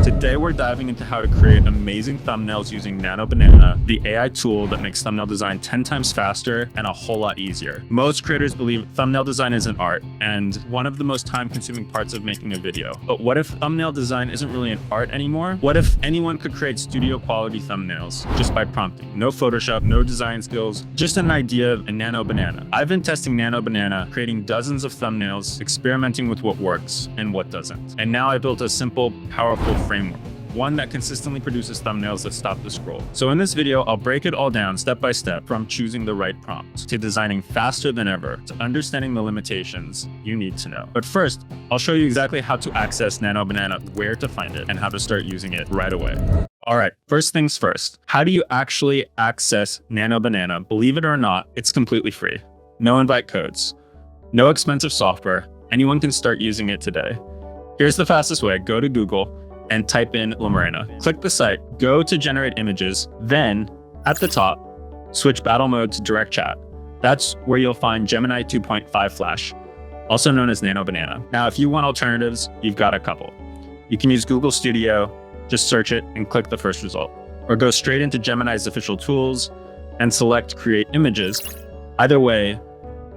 Today we're diving into how to create amazing thumbnails using Nano Banana, the AI tool that makes thumbnail design 10 times faster and a whole lot easier. Most creators believe thumbnail design is an art and one of the most time-consuming parts of making a video. But what if thumbnail design isn't really an art anymore? What if anyone could create studio quality thumbnails just by prompting? No Photoshop, no design skills, just an idea of a Nano Banana. I've been testing Nano Banana, creating dozens of thumbnails, experimenting with what works and what doesn't. And now I built a simple, powerful framework, one that consistently produces thumbnails that stop the scroll. So in this video, I'll break it all down step by step, from choosing the right prompt to designing faster than ever to understanding the limitations you need to know. But first, I'll show you exactly how to access Nano Banana, where to find it, and how to start using it right away. All right, first things first. How do you actually access Nano Banana? Believe it or not, it's completely free. No invite codes, no expensive software. Anyone can start using it today. Here's the fastest way. Go to Google and type in La Morena. Click the site, go to generate images, then at the top, switch battle mode to direct chat. That's where you'll find Gemini 2.5 Flash, also known as Nano Banana. Now, if you want alternatives, you've got a couple. You can use Google Studio, just search it and click the first result, or go straight into Gemini's official tools and select create images. Either way,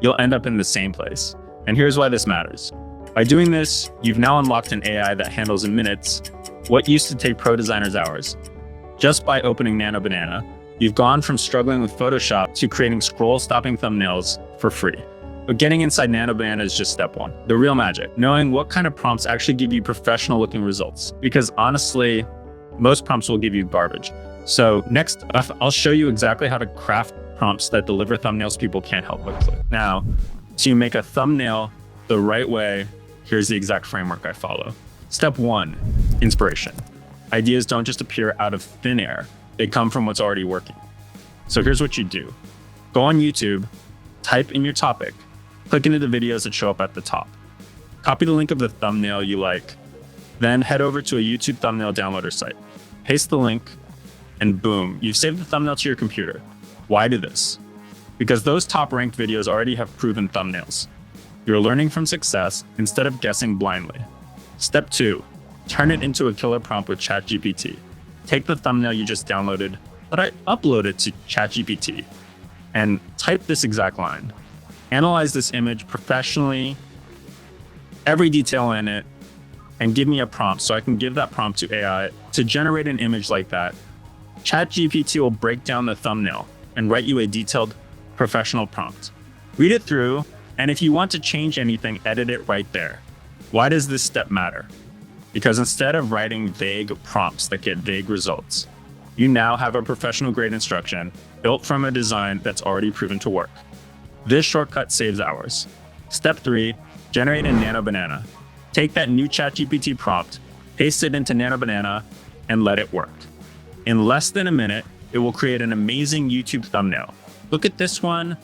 you'll end up in the same place. And here's why this matters. By doing this, you've now unlocked an AI that handles in minutes what used to take pro designers hours. Just by opening Nano Banana, you've gone from struggling with Photoshop to creating scroll-stopping thumbnails for free. But getting inside Nano Banana is just step one. The real magic, knowing what kind of prompts actually give you professional-looking results. Because honestly, most prompts will give you garbage. So next, I'll show you exactly how to craft prompts that deliver thumbnails people can't help but click. Now, to make a thumbnail the right way, here's the exact framework I follow. Step one, inspiration. Ideas don't just appear out of thin air. They come from what's already working. So here's what you do. Go on YouTube, type in your topic, click into the videos that show up at the top. Copy the link of the thumbnail you like, then head over to a YouTube thumbnail downloader site. Paste the link, and boom, you've saved the thumbnail to your computer. Why do this? Because those top ranked videos already have proven thumbnails. You're learning from success instead of guessing blindly. Step two, turn it into a killer prompt with ChatGPT. Take the thumbnail you just downloaded, but I upload it to ChatGPT, and type this exact line. Analyze this image professionally, every detail in it, and give me a prompt so I can give that prompt to AI to generate an image like that. ChatGPT will break down the thumbnail and write you a detailed professional prompt. Read it through, and if you want to change anything, edit it right there. Why does this step matter? Because instead of writing vague prompts that get vague results, you now have a professional grade instruction built from a design that's already proven to work. This shortcut saves hours. Step three, generate a Nano Banana. Take that new ChatGPT prompt, paste it into Nano Banana, and let it work. In less than a minute, it will create an amazing YouTube thumbnail. Look at this one,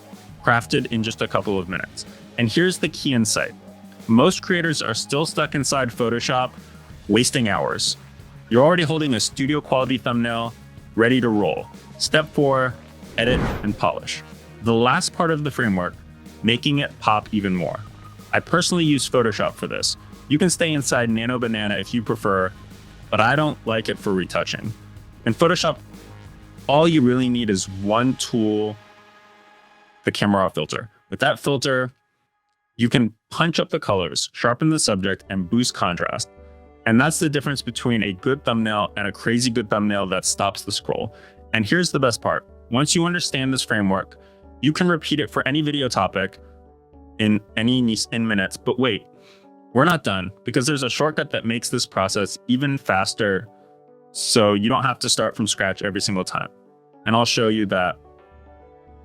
crafted in just a couple of minutes. And here's the key insight. Most creators are still stuck inside Photoshop, wasting hours. You're already holding a studio quality thumbnail, ready to roll. Step four, edit and polish. The last part of the framework, making it pop even more. I personally use Photoshop for this. You can stay inside Nano Banana if you prefer, but I don't like it for retouching. In Photoshop, all you really need is one tool, the camera raw filter. With that filter, you can punch up the colors, sharpen the subject, and boost contrast. And that's the difference between a good thumbnail and a crazy good thumbnail that stops the scroll. And here's the best part. Once you understand this framework, you can repeat it for any video topic in minutes. But wait, we're not done, because there's a shortcut that makes this process even faster, so you don't have to start from scratch every single time. And I'll show you that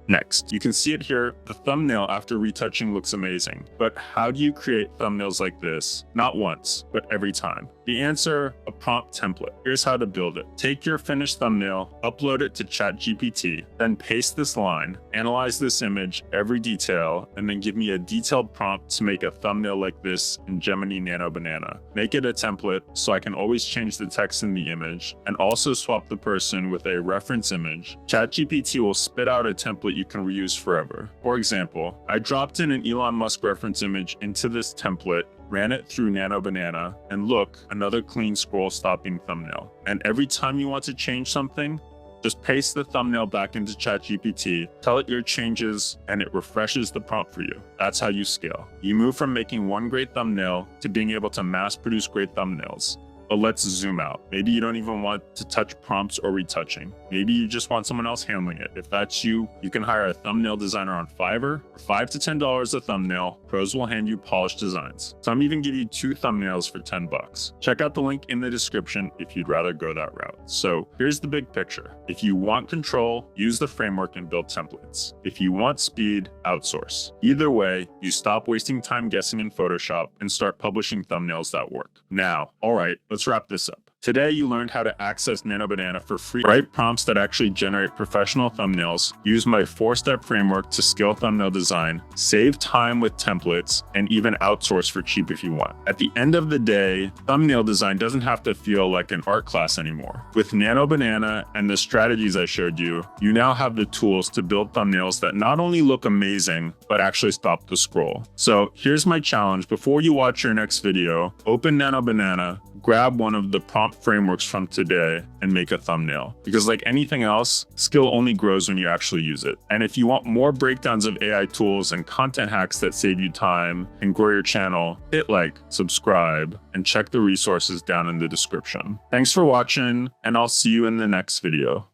next. You can see it here. The thumbnail after retouching looks amazing. But how do you create thumbnails like this? Not once, but every time. The answer, a prompt template. Here's how to build it. Take your finished thumbnail, upload it to ChatGPT, then paste this line, analyze this image, every detail, and then give me a detailed prompt to make a thumbnail like this in Gemini Nano Banana. Make it a template so I can always change the text in the image, and also swap the person with a reference image. ChatGPT will spit out a template you can reuse forever. For example, I dropped in an Elon Musk reference image into this template ran it through Nano Banana, and look, another clean scroll stopping thumbnail. And every time you want to change something, just paste the thumbnail back into ChatGPT, tell it your changes, and it refreshes the prompt for you. That's how you scale. You move from making one great thumbnail to being able to mass produce great thumbnails. But let's zoom out. Maybe you don't even want to touch prompts or retouching. Maybe you just want someone else handling it. If that's you, you can hire a thumbnail designer on Fiverr for $5 to $10 a thumbnail. Pros will hand you polished designs. Some even give you 2 thumbnails for $10. Check out the link in the description if you'd rather go that route. So here's the big picture. If you want control, use the framework and build templates. If you want speed, outsource. Either way, you stop wasting time guessing in Photoshop and start publishing thumbnails that work. Now, all right, let's wrap this up. Today, you learned how to access Nano Banana for free, write prompts that actually generate professional thumbnails, use my 4-step framework to scale thumbnail design, save time with templates, and even outsource for cheap if you want. At the end of the day, thumbnail design doesn't have to feel like an art class anymore. With Nano Banana and the strategies I showed you, you now have the tools to build thumbnails that not only look amazing, but actually stop the scroll. So here's my challenge. Before you watch your next video, open Nano Banana, grab one of the prompt frameworks from today and make a thumbnail. Because like anything else, skill only grows when you actually use it. And if you want more breakdowns of AI tools and content hacks that save you time and grow your channel, hit like, subscribe, and check the resources down in the description. Thanks for watching, and I'll see you in the next video.